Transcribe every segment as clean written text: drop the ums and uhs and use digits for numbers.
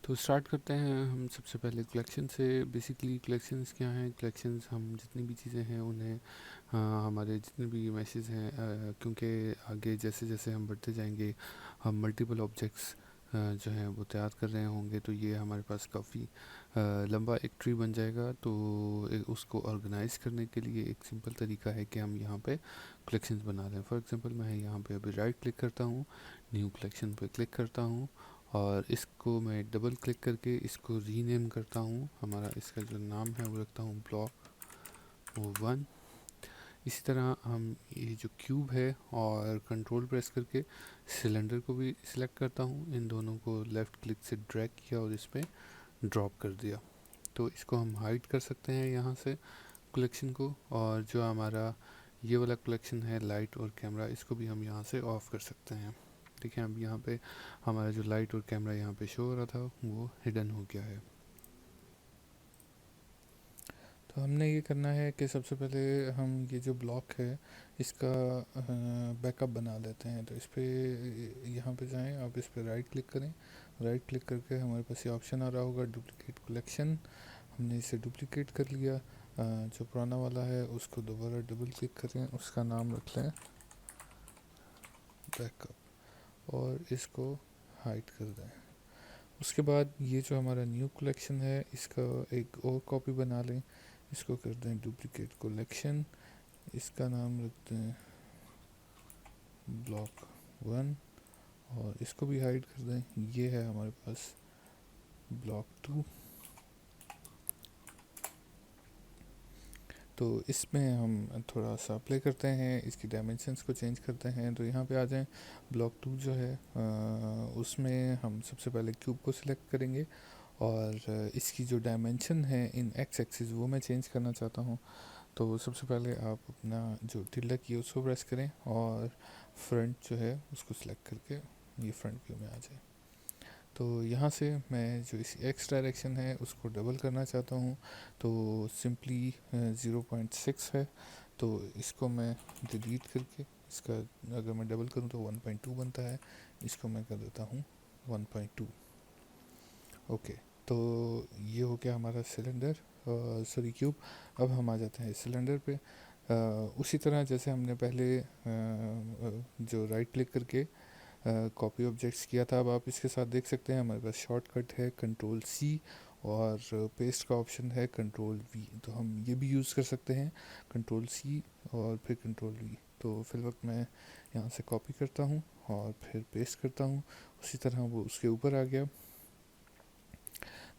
तो स्टार्ट करते हैं हम सबसे पहले कलेक्शन से। बेसिकली कलेक्शंस क्या हैं? कलेक्शंस हम जितनी भी चीज़ें हैं उन्हें हमारे जितने भी मैसेज हैं, क्योंकि आगे जैसे जैसे हम बढ़ते जाएंगे हम मल्टीपल ऑब्जेक्ट्स जो हैं वो तैयार कर रहे होंगे, तो ये हमारे पास काफ़ी लंबा एक ट्री बन जाएगा। तो उसको ऑर्गेनाइज करने के लिए एक सिंपल तरीका है कि हम यहाँ पे कलेक्शंस बना दें। फॉर एग्जांपल मैं यहाँ पे अभी राइट क्लिक करता हूँ, न्यू कलेक्शन पे क्लिक करता हूँ और इसको मैं डबल क्लिक करके इसको रीनेम करता हूँ। हमारा इसका जो नाम है वो रखता हूँ ब्लॉक 1। इसी तरह हम ये जो क्यूब है और कंट्रोल प्रेस करके सिलेंडर को भी सिलेक्ट करता हूँ, इन दोनों को लेफ़्ट क्लिक से ड्रैग किया और इस पर ड्रॉप कर दिया। तो इसको हम हाइड कर सकते हैं यहाँ से कलेक्शन को। और जो हमारा ये वाला कलेक्शन है लाइट और कैमरा, इसको भी हम यहाँ से ऑफ़ कर सकते हैं। ठीक है, अब यहाँ पे हमारा जो लाइट और कैमरा यहाँ पे शो हो रहा था वो हिडन हो गया है। तो हमने ये करना है कि सबसे पहले हम ये जो ब्लॉक है इसका बैकअप बना लेते हैं। तो इस पर यहाँ पे जाएं, आप इस पर राइट क्लिक करें। राइट क्लिक करके हमारे पास ये ऑप्शन आ रहा होगा डुप्लीकेट कलेक्शन। हमने इसे डुप्लीकेट कर लिया। जो पुराना वाला है उसको दोबारा डबल क्लिक करें, उसका नाम रख लें बैकअप और इसको हाइड कर दें। उसके बाद ये जो हमारा न्यू कलेक्शन है इसका एक और कॉपी बना लें। इसको कर दें डुप्लीकेट कलेक्शन, इसका नाम रखते हैं ब्लॉक 1 और इसको भी हाइड कर दें। ये है हमारे पास ब्लॉक 2। तो इसमें हम थोड़ा सा प्ले करते हैं, इसकी डायमेंशंस को चेंज करते हैं। तो यहाँ पे आ जाएं, ब्लॉक 2 जो है उसमें हम सबसे पहले क्यूब को सिलेक्ट करेंगे और इसकी जो डायमेंशन है इन एक्स एक्सिस वो मैं चेंज करना चाहता हूँ। तो सबसे पहले आप अपना जो टिल्डा की है उसको प्रेस करें और फ्रंट जो है उसको सिलेक्ट करके ये फ्रंट व्यू में आ जाए। तो यहाँ से मैं जो इस एक्स डायरेक्शन है उसको डबल करना चाहता हूँ। तो सिंपली 0.6 है, तो इसको मैं डिलीट करके इसका अगर मैं डबल करूँ तो 1.2 बनता है। इसको मैं कर देता हूँ 1.2। ओके, तो ये हो गया हमारा सिलेंडर, सॉरी क्यूब। अब हम आ जाते हैं सिलेंडर पे। उसी तरह जैसे हमने पहले जो राइट क्लिक करके कॉपी ऑब्जेक्ट्स किया था, अब आप इसके साथ देख सकते हैं हमारे पास शॉर्टकट है कंट्रोल C और पेस्ट का ऑप्शन है कंट्रोल V। तो हम ये भी यूज़ कर सकते हैं कंट्रोल C और फिर कंट्रोल V। तो फिलहाल मैं यहाँ से कॉपी करता हूँ और फिर पेस्ट करता हूँ, उसी तरह वो उसके ऊपर आ गया।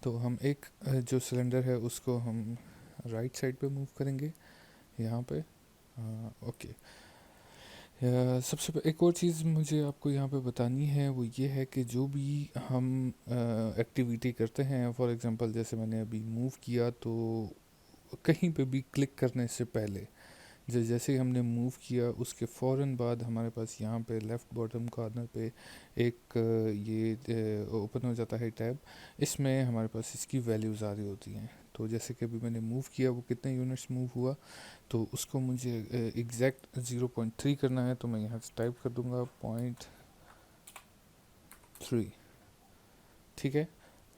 तो हम एक जो सिलेंडर है उसको हम राइट साइड पे मूव करेंगे यहाँ पे। ओके, सबसे एक और चीज़ मुझे आपको यहाँ पे बतानी है, वो ये है कि जो भी हम एक्टिविटी करते हैं, फॉर एग्जांपल जैसे मैंने अभी मूव किया, तो कहीं पे भी क्लिक करने से पहले जैसे ही हमने मूव किया उसके फ़ौरन बाद हमारे पास यहाँ पे लेफ़्ट बॉटम कॉर्नर पे एक ये ओपन हो जाता है टैब। इसमें हमारे पास इसकी वैल्यूज़ आ रही होती हैं। तो जैसे कि अभी मैंने मूव किया वो कितने यूनिट्स मूव हुआ, तो उसको मुझे एग्जैक्ट 0.3 करना है। तो मैं यहाँ से टाइप कर दूँगा 0.3। ठीक है,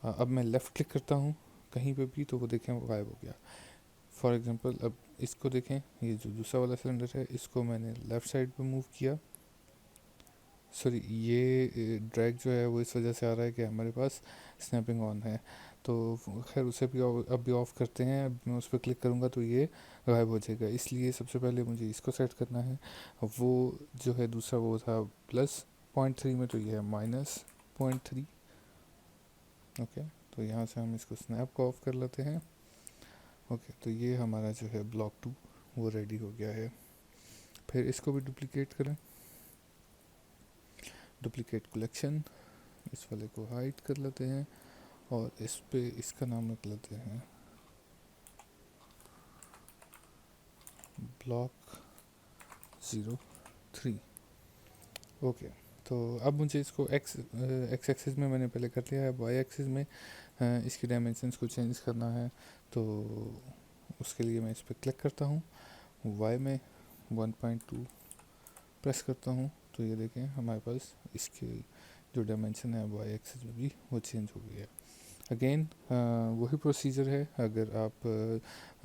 अब मैं लेफ़्ट क्लिक करता हूँ कहीं पे भी, तो वो देखें वो गायब हो गया। फॉर एग्जांपल अब इसको देखें, ये जो दूसरा वाला सिलेंडर है इसको मैंने लेफ़्ट साइड पे मूव किया। सॉरी, ये ड्रैग जो है वो इस वजह से आ रहा है कि हमारे पास स्नैपिंग ऑन है। तो खैर उसे भी अब भी ऑफ़ करते हैं। अब मैं उस पर क्लिक करूँगा तो ये गायब हो जाएगा, इसलिए सबसे पहले मुझे इसको सेट करना है। अब वो जो है दूसरा वो था +0.3 में, तो ये है -0.3। ओके, तो यहाँ से हम इसको स्नैप को ऑफ कर लेते हैं। ओके, तो ये हमारा जो है ब्लॉक 2 वो रेडी हो गया है। फिर इसको भी डुप्लीकेट करें, डुप्लीकेट कलेक्शन, इस वाले को हाइड कर लेते हैं और इस पे इसका नाम रख लेते हैं ब्लॉक 03। ओके, तो अब मुझे इसको एक्स एक्सिस में मैंने पहले कर लिया है, वाई एक्सिस में इसकी डायमेंशंस को चेंज करना है। तो उसके लिए मैं इस पर क्लिक करता हूँ, वाई में 1.2 प्रेस करता हूँ, तो ये देखें हमारे पास इसकी जो डायमेंशन है वाई एक्सिस में भी वो चेंज हो गई है। अगेन वही प्रोसीजर है। अगर आप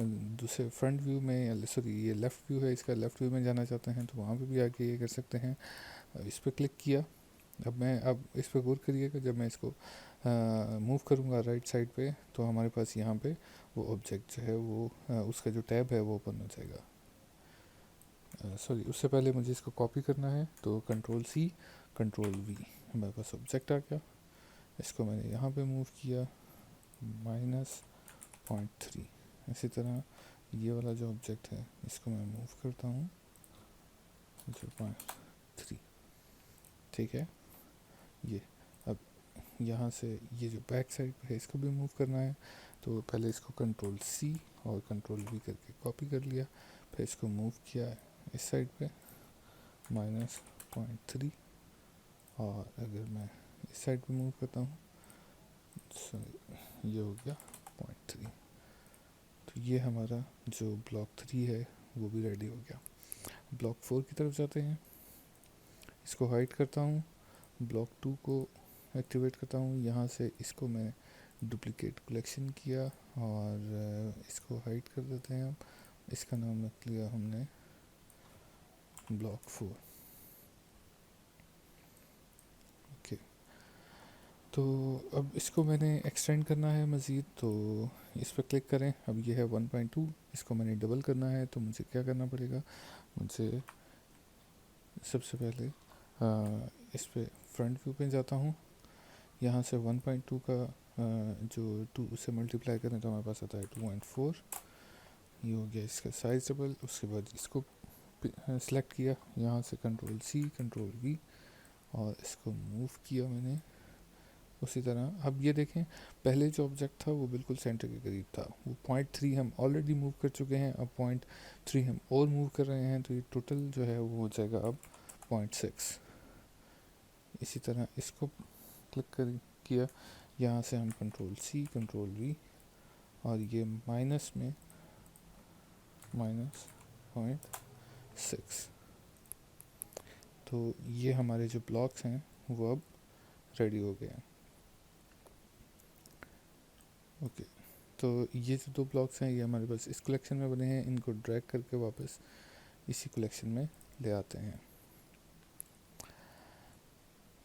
दूसरे फ्रंट व्यू में, या सॉरी ये लेफ़्ट व्यू है, इसका लेफ़्ट व्यू में जाना चाहते हैं तो वहाँ पे भी आके ये कर सकते हैं। इस पर क्लिक किया। अब इस पर गौर करिएगा, जब मैं इसको मूव करूँगा राइट साइड पे तो हमारे पास यहाँ पे वो ऑब्जेक्ट जो है वो उसका जो टैब है वो ओपन हो जाएगा। सॉरी, उससे पहले मुझे इसको कॉपी करना है, तो कंट्रोल सी कंट्रोल वी, हमारे पास ऑब्जेक्ट आ गया। इसको मैंने यहाँ पे मूव किया -0.3। इसी तरह ये वाला जो ऑब्जेक्ट है इसको मैं मूव करता हूँ 0.3। ठीक है। ये अब यहाँ से ये जो बैक साइड है इसको भी मूव करना है, तो पहले इसको कंट्रोल सी और कंट्रोल वी करके कॉपी कर लिया, फिर इसको मूव किया इस साइड पे -0.3। और अगर मैं इस साइड पे मूव करता हूँ, ये हो गया 0.3। तो ये हमारा जो ब्लॉक 3 है वो भी रेडी हो गया। ब्लॉक 4 की तरफ जाते हैं। इसको हाइड करता हूँ, ब्लॉक 2 को एक्टिवेट करता हूँ। यहाँ से इसको मैं डुप्लीकेट कलेक्शन किया और इसको हाइड कर देते हैं। अब इसका नाम रख लिया हमने ब्लॉक 4। ओके, तो अब इसको मैंने एक्सटेंड करना है मज़ीद, तो इस पर क्लिक करें। अब ये है 1.2, इसको मैंने डबल करना है, तो मुझे क्या करना पड़ेगा, मुझे सबसे पहले इस पे फ्रंट व्यू पे जाता हूँ। यहाँ से 1.2 का जो 2 से मल्टीप्लाई करें तो हमारे पास आता है 2.4। ये हो गया इसका साइज डबल। उसके बाद इसको सेलेक्ट किया, यहाँ से कंट्रोल सी कंट्रोल वी और इसको मूव किया मैंने उसी तरह। अब ये देखें, पहले जो ऑब्जेक्ट था वो बिल्कुल सेंटर के करीब था, वो 0.3 हम ऑलरेडी मूव कर चुके हैं, अब 0.3 हम और मूव कर रहे हैं, तो ये टोटल जो है वो हो जाएगा अब 0.6। इसी तरह इसको क्लिक कर किया, यहाँ से हम कंट्रोल सी कंट्रोल वी और ये माइनस में -0.6। तो ये हमारे जो ब्लॉक्स हैं वो अब रेडी हो गए हैं। ओके, तो ये जो 2 ब्लॉक्स हैं ये हमारे पास इस कलेक्शन में बने हैं। इनको ड्रैग करके वापस इसी कलेक्शन में ले आते हैं।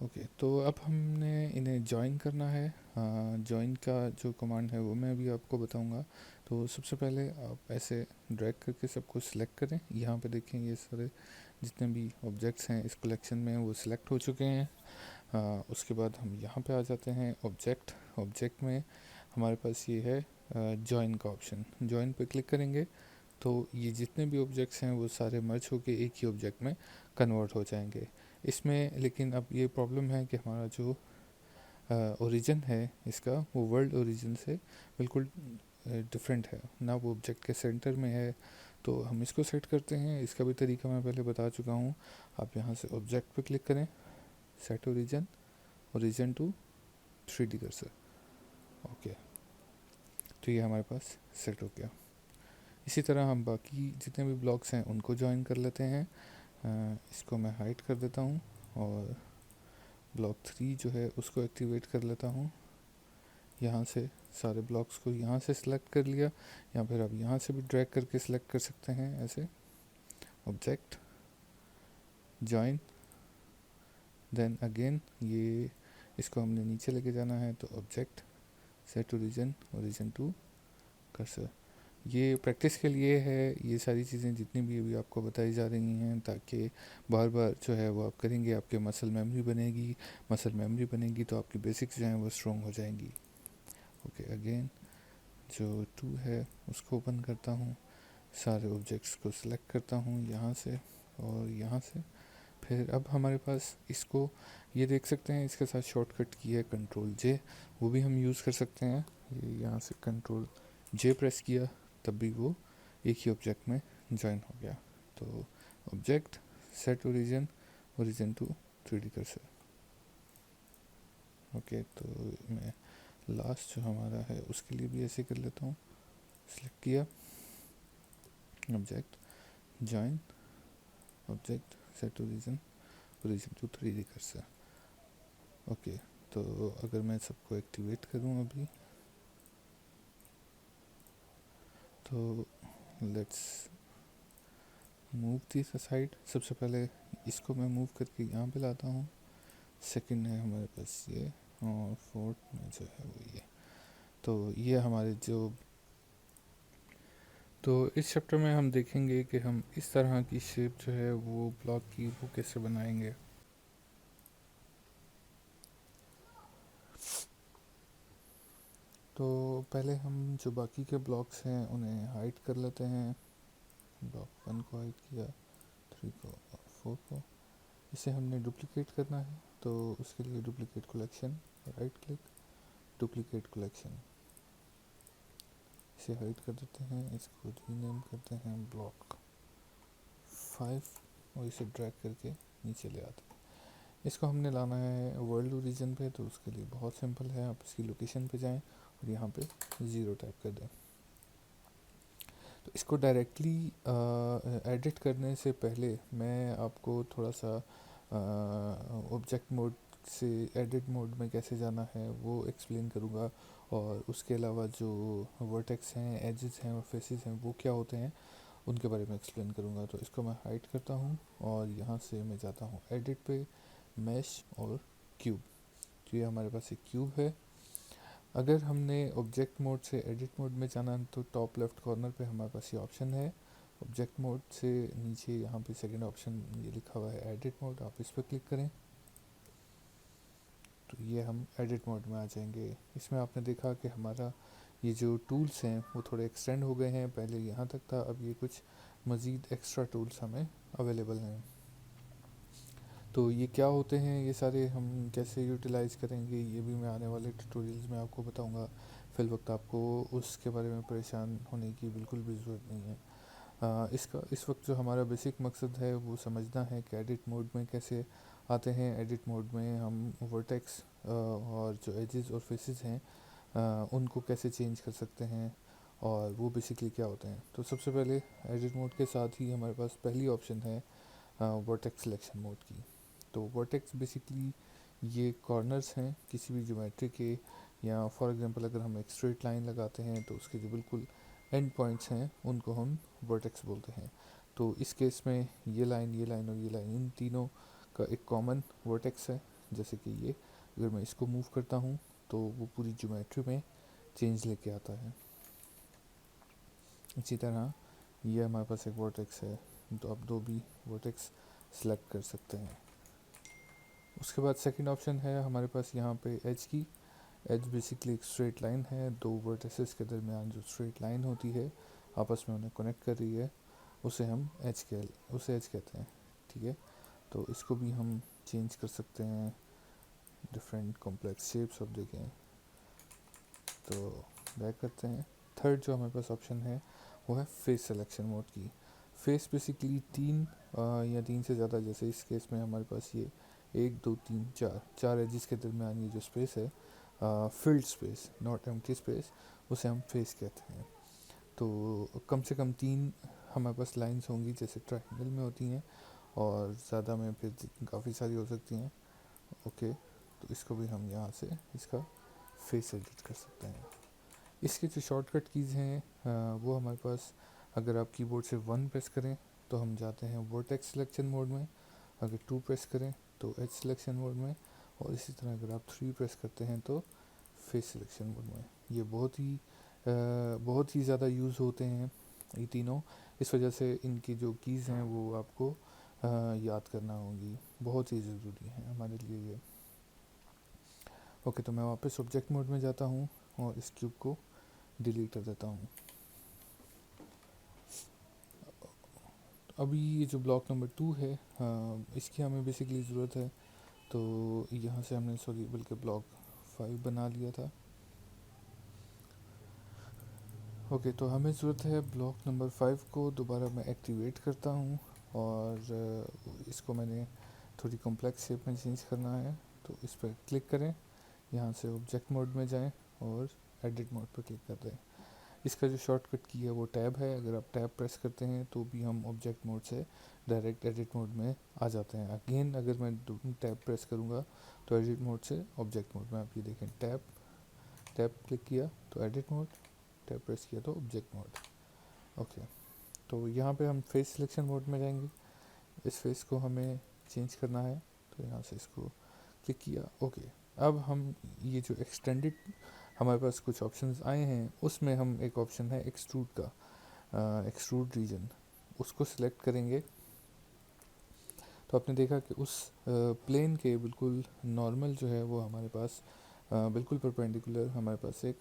ओके, तो अब हमने इन्हें जॉइन करना है। जॉइन का जो कमांड है वो मैं अभी आपको बताऊंगा। तो सबसे पहले आप ऐसे ड्रैग करके सबको सिलेक्ट करें। यहाँ पे देखें ये सारे जितने भी ऑब्जेक्ट्स हैं इस कलेक्शन में वो सिलेक्ट हो चुके हैं। उसके बाद हम यहाँ पे आ जाते हैं ऑब्जेक्ट में हमारे पास ये है जॉइन का ऑप्शन। जॉइन पे क्लिक करेंगे तो ये जितने भी ऑब्जेक्ट्स हैं वो सारे मर्ज होके एक ही ऑब्जेक्ट में कन्वर्ट हो जाएंगे। इसमें लेकिन अब ये प्रॉब्लम है कि हमारा जो ओरिजिन है इसका वो वर्ल्ड ओरिजिन से बिल्कुल डिफरेंट है ना, वो ऑब्जेक्ट के सेंटर में है। तो हम इसको सेट करते हैं, इसका भी तरीका मैं पहले बता चुका हूँ। आप यहाँ से ऑब्जेक्ट पे क्लिक करें, set origin to 3D cursor. Okay, तो ये हमारे पास सेट हो गया। इसी तरह हम बाकी जितने भी ब्लॉक्स हैं उनको ज्वाइन कर लेते हैं। इसको मैं हाइड कर देता हूँ और ब्लॉक 3 जो है उसको एक्टिवेट कर लेता हूँ। यहाँ से सारे ब्लॉक्स को यहाँ से सिलेक्ट कर लिया, या फिर आप यहाँ से भी ड्रैग करके सिलेक्ट कर सकते हैं ऐसे। ऑब्जेक्ट जॉइन, देन अगेन ये इसको हमने नीचे लेके जाना है, तो object set origin to cursor. ये प्रैक्टिस के लिए है, ये सारी चीज़ें जितनी भी अभी आपको बताई जा रही हैं, ताकि बार बार जो है वो आप करेंगे, आपके मसल मेमोरी बनेगी तो आपकी बेसिक्स जो हैं वो स्ट्रॉन्ग हो जाएंगी। ओके, अगेन जो 2 है उसको ओपन करता हूँ, सारे ऑब्जेक्ट्स को सिलेक्ट करता हूँ यहाँ से और यहाँ से। फिर अब हमारे पास इसको ये देख सकते हैं, इसके साथ शॉर्टकट की है कंट्रोल जे, वो भी हम यूज़ कर सकते हैं। ये यहाँ से कंट्रोल जे प्रेस किया तब भी वो एक ही ऑब्जेक्ट में ज्वाइन हो गया। तो object set origin to 3D cursor. Okay, तो मैं लास्ट जो हमारा है उसके लिए भी ऐसे कर लेता हूँ। सेलेक्ट किया, object join, object set origin to 3D cursor. Okay, तो अगर मैं सबको एक्टिवेट करूँ अभी तो लेट्स मूव दिस असाइड। सबसे पहले इसको मैं मूव करके यहाँ पे लाता हूँ। सेकंड है हमारे पास ये, और फोर्थ में जो है वो ये। तो ये हमारे जो, तो इस चैप्टर में हम देखेंगे कि हम इस तरह की शेप जो है वो ब्लॉक की वो कैसे बनाएंगे। तो पहले हम जो बाकी के ब्लॉक्स हैं उन्हें हाइड कर लेते हैं। ब्लॉक 1 को हाइड किया, 3 को और 4 को। इसे हमने डुप्लिकेट करना है, तो उसके लिए duplicate collection, right click, duplicate collection, इसे हाइड कर देते हैं। इसको रीनेम करते हैं ब्लॉक 5 और इसे ड्रैग करके नीचे ले आते हैं। इसको हमने लाना है वर्ल्ड ओरिजिन पे, तो उसके लिए बहुत सिंपल है। आप इसकी लोकेशन पे जाएं और यहाँ पे 0 टाइप कर दें। तो इसको डायरेक्टली एडिट करने से पहले मैं आपको थोड़ा सा ऑब्जेक्ट मोड से एडिट मोड में कैसे जाना है वो एक्सप्लेन करूँगा, और उसके अलावा जो वर्टेक्स हैं, एजेस हैं और फेसेस हैं वो क्या होते हैं उनके बारे में एक्सप्लेन करूँगा। तो इसको मैं हाइड करता हूँ और यहाँ से मैं जाता हूँ एडिट पे, मैश और क्यूब। तो ये हमारे पास एक क्यूब है। अगर हमने ऑब्जेक्ट मोड से एडिट मोड में जाना है तो टॉप लेफ्ट कॉर्नर पे हमारे पास ये ऑप्शन है। ऑब्जेक्ट मोड से नीचे यहाँ पे सेकंड ऑप्शन ये लिखा हुआ है एडिट मोड, आप इस पर क्लिक करें तो ये हम एडिट मोड में आ जाएंगे। इसमें आपने देखा कि हमारा ये जो टूल्स हैं वो थोड़े एक्सटेंड हो गए हैं। पहले यहाँ तक था, अब ये कुछ मज़ीद एक्स्ट्रा टूल्स हमें अवेलेबल हैं। तो ये क्या होते हैं, ये सारे हम कैसे यूटिलाइज़ करेंगे, ये भी मैं आने वाले ट्यूटोरियल्स में आपको बताऊंगा। फिल वक्त आपको उसके बारे में परेशान होने की बिल्कुल भी ज़रूरत नहीं है। इसका इस वक्त जो हमारा बेसिक मकसद है वो समझना है कि एडिट मोड में कैसे आते हैं। एडिट मोड में हम वर्टेक्स और जो एजेस और फेसेस हैं उनको कैसे चेंज कर सकते हैं और वो बेसिकली क्या होते हैं। तो सबसे पहले एडिट मोड के साथ ही हमारे पास पहली ऑप्शन है वर्टेक्स सिलेक्शन मोड की। तो वर्टेक्स बेसिकली ये कॉर्नर्स हैं किसी भी ज्योमेट्री के, या फॉर एग्जांपल अगर हम एक स्ट्रेट लाइन लगाते हैं तो उसके जो बिल्कुल एंड पॉइंट्स हैं उनको हम वर्टेक्स बोलते हैं। तो इस केस में ये लाइन, ये लाइन और ये लाइन, इन तीनों का एक कॉमन वर्टेक्स है। जैसे कि ये, अगर मैं इसको मूव करता हूँ तो वो पूरी ज्योमेट्री में चेंज लेके आता है। इसी तरह ये हमारे पास एक वर्टेक्स है, तो आप दो भी वर्टेक्स सेलेक्ट कर सकते हैं। उसके बाद सेकंड ऑप्शन है हमारे पास यहाँ पे एज की। एज बेसिकली एक स्ट्रेट लाइन है, दो वर्टिसेस के दरमियान जो स्ट्रेट लाइन होती है आपस में उन्हें कनेक्ट कर रही है, उसे हम उसे एज कहते हैं। ठीक है, तो इसको भी हम चेंज कर सकते हैं डिफरेंट कॉम्प्लेक्स शेप्स। अब देखें तो बैक करते हैं। थर्ड जो हमारे पास ऑप्शन है वो है फेस सिलेक्शन मोड की। फेस बेसिकली या तीन से ज़्यादा, जैसे इस केस में हमारे पास ये 1 2 3 4 एजिस के दरमियान ये जो स्पेस है, field space, not empty space, उसे हम फेस कहते हैं। तो कम से कम 3 हमारे पास लाइंस होंगी जैसे ट्रायंगल में होती हैं, और ज़्यादा में फिर काफ़ी सारी हो सकती हैं। ओके, तो इसको भी हम यहाँ से इसका फेस एडिट कर सकते हैं। इसके जो शॉर्टकट कीज़ हैं वो हमारे पास, अगर आप कीबोर्ड से 1 प्रेस करें तो हम जाते हैं वर्टेक्स सिलेक्शन मोड में, अगर 2 प्रेस करें तो एज सिलेक्शन मोड में, और इसी तरह अगर आप 3 प्रेस करते हैं तो फेस सिलेक्शन मोड में। ये बहुत ही ज़्यादा यूज़ होते हैं ये तीनों, इस वजह से इनकी जो कीज़ हैं वो आपको याद करना होगी, बहुत ही ज़रूरी है हमारे लिए ये। ओके, तो मैं वापस ऑब्जेक्ट मोड में जाता हूँ और इस क्यूब को डिलीट कर देता हूँ। अभी ये जो ब्लॉक नंबर 2 है इसकी हमें बेसिकली ज़रूरत है, तो यहाँ से हमने सॉरी बल्कि ब्लॉक 5 बना लिया था। ओके, तो हमें ज़रूरत है ब्लॉक नंबर 5 को दोबारा मैं एक्टिवेट करता हूँ, और इसको मैंने थोड़ी कॉम्प्लेक्स शेप में चेंज करना है। तो इस पर क्लिक करें, यहाँ से ऑब्जेक्ट मोड में जाएं और एडिट मोड पर क्लिक कर दें। इसका जो शॉर्टकट की है वो टैब है, अगर आप टैब प्रेस करते हैं तो भी हम ऑब्जेक्ट मोड से डायरेक्ट एडिट मोड में आ जाते हैं। अगेन अगर मैं टैब प्रेस करूँगा तो एडिट मोड से ऑब्जेक्ट मोड में, आप ये देखें टैब क्लिक किया तो एडिट मोड, टैब प्रेस किया तो ऑब्जेक्ट मोड। ओके, तो यहाँ पे हम फेस सिलेक्शन मोड में जाएंगे। इस फेस को हमें चेंज करना है, तो यहाँ से इसको क्लिक किया। ओके, अब हम ये जो एक्सटेंडेड हमारे पास कुछ ऑप्शंस आए हैं, उसमें हम एक ऑप्शन है एक्सट्रूड का, एक्सट्रूड रीजन, उसको सिलेक्ट करेंगे। तो आपने देखा कि उस प्लेन के बिल्कुल नॉर्मल जो है वो हमारे पास बिल्कुल परपेंडिकुलर हमारे पास एक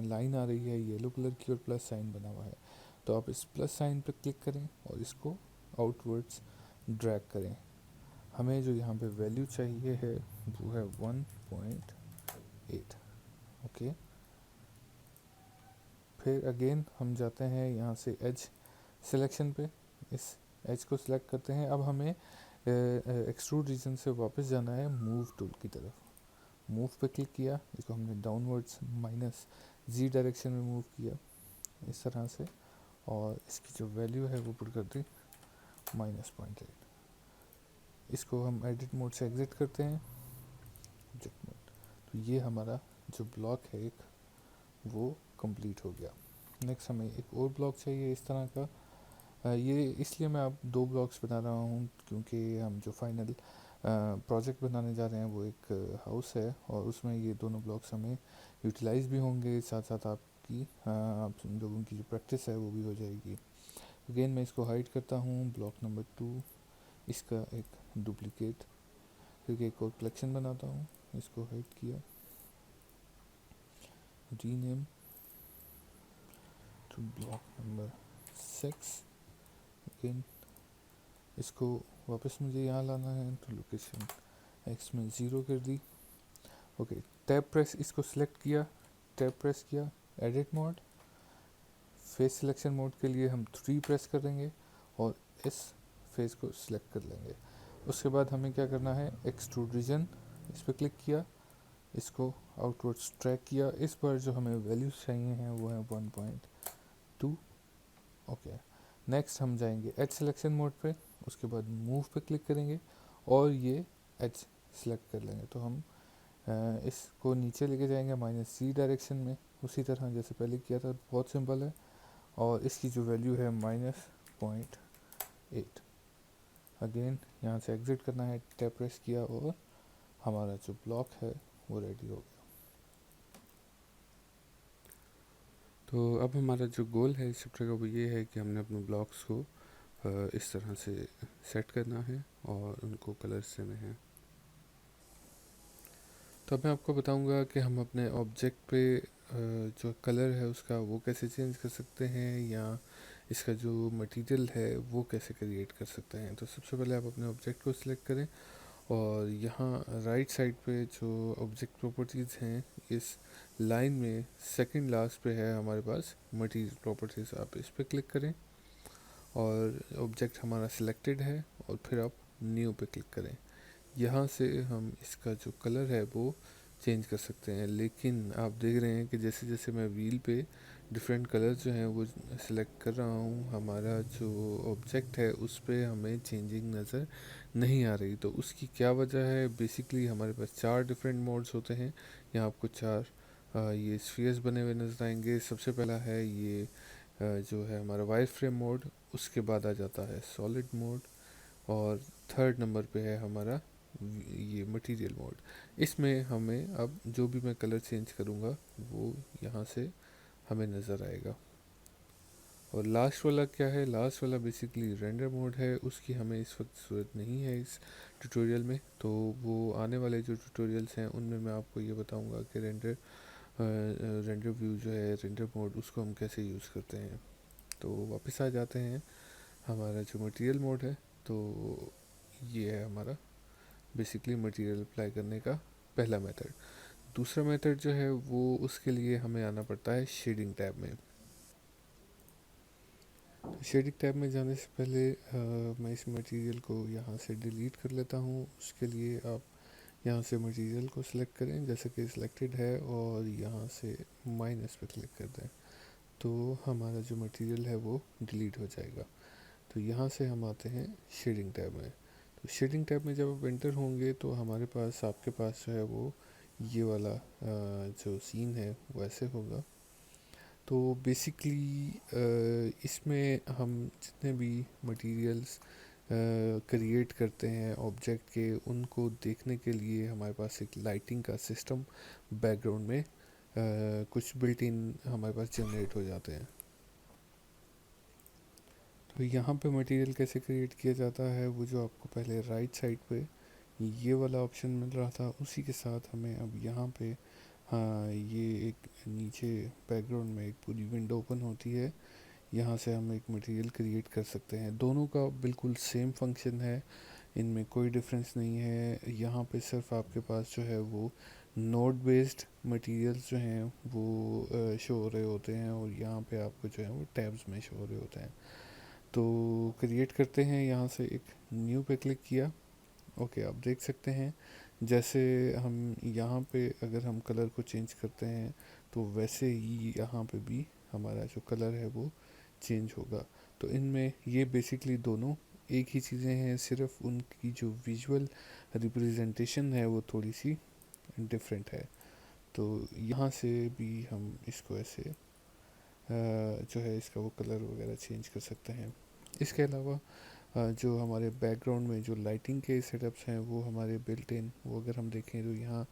लाइन आ रही है येलो कलर की और प्लस साइन बना हुआ है। तो आप इस प्लस साइन पर क्लिक करें और इसको आउटवर्ड्स ड्रैग करें। हमें जो यहाँ पे वैल्यू चाहिए है वो है 1.8। ओके, फिर अगेन हम जाते हैं यहाँ से एज सिलेक्शन पे, इस एज को सिलेक्ट करते हैं। अब हमें एक्सट्रूड रीजन से वापस जाना है मूव टूल की तरफ। मूव पे क्लिक किया, इसको हमने डाउनवर्ड्स माइनस जी डायरेक्शन में मूव किया इस तरह से, और इसकी जो वैल्यू है वो पुट कर दी -0.8। इसको हम एडिट मोड से एग्जिट करते हैं, ऑब्जेक्ट मोड। तो ये हमारा जो ब्लॉक है एक वो कंप्लीट हो गया। नेक्स्ट हमें एक और ब्लॉक चाहिए इस तरह का। ये इसलिए मैं अब 2 ब्लॉक्स बना रहा हूँ क्योंकि हम जो फाइनल प्रोजेक्ट बनाने जा रहे हैं वो एक हाउस है, और उसमें ये दोनों ब्लॉक्स हमें यूटिलाइज भी होंगे, साथ साथ आपकी आप लोगों की जो प्रैक्टिस है वो भी हो जाएगी। अगेन मैं इसको हाइड करता हूँ, ब्लॉक नंबर 2 इसका एक डुप्लीकेट करके एक और कलेक्शन बनाता हूँ। इसको हाइड किया, rename to block number 6। Again इसको वापस मुझे यहाँ लाना है, तो लोकेशन एक्स में 0 कर दी। ओके, टैब प्रेस, इसको सिलेक्ट किया, टैब प्रेस किया, edit mode, face selection mode के लिए हम 3 प्रेस करेंगे और इस फेस को सिलेक्ट कर लेंगे। उसके बाद हमें क्या करना है, एक्सट्रूड रीजन, इस पर क्लिक किया, इसको आउटवर्ड्स ट्रैक किया। इस बार जो हमें वैल्यूज चाहिए हैं वो है 1.2। ओके, नेक्स्ट हम जाएंगे एज सिलेक्शन मोड पे, उसके बाद मूव पे क्लिक करेंगे और ये एज सिलेक्ट कर लेंगे। तो हम इसको नीचे लेके जाएंगे -c डायरेक्शन में, उसी तरह जैसे पहले किया था, बहुत सिंपल है। और इसकी जो वैल्यू है -0.8। अगेन यहाँ से एग्जिट करना है, टैप प्रेस किया और हमारा जो ब्लॉक है वो रेडी हो गया। तो अब हमारा जो गोल है इस चैप्टर का वो ये है कि हमने अपने ब्लॉक्स को इस तरह से सेट करना है और उनको कलर्स देने हैं। तो अब मैं आपको बताऊंगा कि हम अपने ऑब्जेक्ट पे जो कलर है उसका वो कैसे चेंज कर सकते हैं, या इसका जो मटेरियल है वो कैसे क्रिएट कर सकते हैं। तो सबसे पहले आप अपने ऑब्जेक्ट को सिलेक्ट करें और यहाँ राइट साइड पे जो ऑब्जेक्ट प्रॉपर्टीज़ हैं, इस लाइन में सेकंड लास्ट पे है हमारे पास मटेरियल प्रॉपर्टीज़, आप इस पर क्लिक करें और ऑब्जेक्ट हमारा सिलेक्टेड है, और फिर आप न्यू पे क्लिक करें। यहाँ से हम इसका जो कलर है वो चेंज कर सकते हैं, लेकिन आप देख रहे हैं कि जैसे जैसे मैं व्हील पे डिफरेंट कलर जो हैं वो सिलेक्ट कर रहा हूँ, हमारा जो ऑब्जेक्ट है उस पर हमें चेंजिंग नज़र नहीं आ रही। तो उसकी क्या वजह है, बेसिकली हमारे पास 4 डिफरेंट मोड्स होते हैं। यहाँ आपको 4 ये स्फीयर्स बने हुए नज़र आएंगे। सबसे पहला है ये जो है हमारा वायर फ्रेम मोड, उसके बाद आ जाता है सॉलिड मोड, और थर्ड नंबर पे है हमारा ये मटेरियल मोड। इसमें हमें अब जो भी मैं कलर चेंज करूँगा वो यहाँ से हमें नज़र आएगा। और लास्ट वाला क्या है, लास्ट वाला बेसिकली रेंडर मोड है, उसकी हमें इस वक्त ज़रूरत नहीं है इस ट्यूटोरियल में। तो वो आने वाले जो ट्यूटोरियल्स हैं उनमें मैं आपको ये बताऊंगा कि रेंडर व्यू जो है, रेंडर मोड, उसको हम कैसे यूज़ करते हैं। तो वापस आ जाते हैं, हमारा जो मटेरियल मोड है, तो ये है हमारा बेसिकली मटेरियल अप्लाई करने का पहला मेथड। दूसरा मेथड जो है वो उसके लिए हमें आना पड़ता है शेडिंग टैब में। तो शेडिंग टैब में जाने से पहले मैं इस मटेरियल को यहाँ से डिलीट कर लेता हूँ। उसके लिए आप यहाँ से मटेरियल को सिलेक्ट करें जैसे कि सिलेक्टेड है, और यहाँ से माइनस पे क्लिक कर दें, तो हमारा जो मटेरियल है वो डिलीट हो जाएगा। तो यहाँ से हम आते हैं शेडिंग टैब में। तो शेडिंग टैब में जब आप एंटर होंगे तो हमारे पास, आपके पास जो है वो ये वाला जो सीन है वो ऐसे होगा। तो बेसिकली इसमें हम जितने भी मटेरियल्स क्रिएट करते हैं ऑब्जेक्ट के, उनको देखने के लिए हमारे पास एक लाइटिंग का सिस्टम बैकग्राउंड में कुछ बिल्ट इन हमारे पास जनरेट हो जाते हैं। तो यहाँ पे मटेरियल कैसे क्रिएट किया जाता है, वो जो आपको पहले राइट साइड पे ये वाला ऑप्शन मिल रहा था, उसी के साथ हमें अब यहाँ पे, हाँ, ये एक नीचे बैकग्राउंड में एक पूरी विंडो ओपन होती है। यहाँ से हम एक मटेरियल क्रिएट कर सकते हैं। दोनों का बिल्कुल सेम फंक्शन है, इनमें कोई डिफरेंस नहीं है। यहाँ पे सिर्फ आपके पास जो है वो नोड बेस्ड मटेरियल्स जो हैं वो शो हो रहे होते हैं, और यहाँ पे आपको जो है वो टैब्स में शो हो रहे होते हैं। तो क्रिएट करते हैं, यहाँ से एक न्यू पे क्लिक किया। ओके, आप देख सकते हैं जैसे हम यहाँ पे अगर हम कलर को चेंज करते हैं, तो वैसे ही यहाँ पे भी हमारा जो कलर है वो चेंज होगा। तो इनमें ये बेसिकली दोनों एक ही चीज़ें हैं, सिर्फ उनकी जो विजुअल रिप्रेजेंटेशन है वो थोड़ी सी डिफरेंट है। तो यहाँ से भी हम इसको ऐसे जो है इसका वो कलर वगैरह चेंज कर सकते हैं। इसके अलावा जो हमारे बैकग्राउंड में जो लाइटिंग के सेटअप्स हैं वो हमारे बिल्ट इन, वो अगर हम देखें तो यहाँ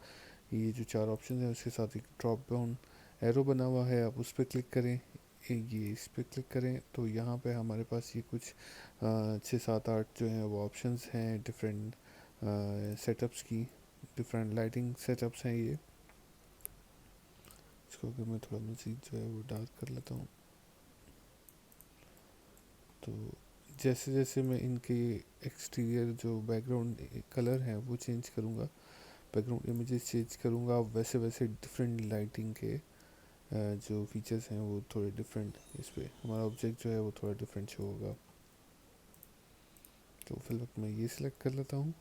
ये जो चार ऑप्शन है उसके साथ एक ड्रॉप डाउन एरो बना हुआ है, आप उस पर क्लिक करें, ये इस पर क्लिक करें, तो यहाँ पे हमारे पास ये कुछ 6 7 8 जो हैं वो ऑप्शंस हैं डिफरेंट सेटअप्स की, डिफरेंट लाइटिंग सेटअप्स हैं ये। इसको अगर मैं थोड़ा मज़ीद जो है वो डार्क कर लेता हूँ, तो जैसे जैसे मैं इनके एक्सटीरियर जो बैकग्राउंड कलर हैं वो चेंज करूँगा, बैकग्राउंड इमेजेस चेंज करूँगा, वैसे वैसे डिफरेंट लाइटिंग के जो फीचर्स हैं वो थोड़े डिफरेंट, इस पर हमारा ऑब्जेक्ट जो है वो थोड़ा डिफरेंट शो होगा। तो फिलहाल मैं ये सिलेक्ट कर लेता हूँ।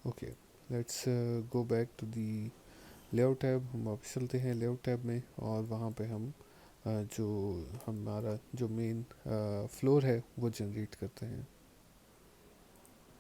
Okay, let's go back to the layout tab. हम वापस चलते हैं लेआउट टैब में, और वहाँ पे हम जो हमारा जो मेन फ्लोर है वो जनरेट करते हैं।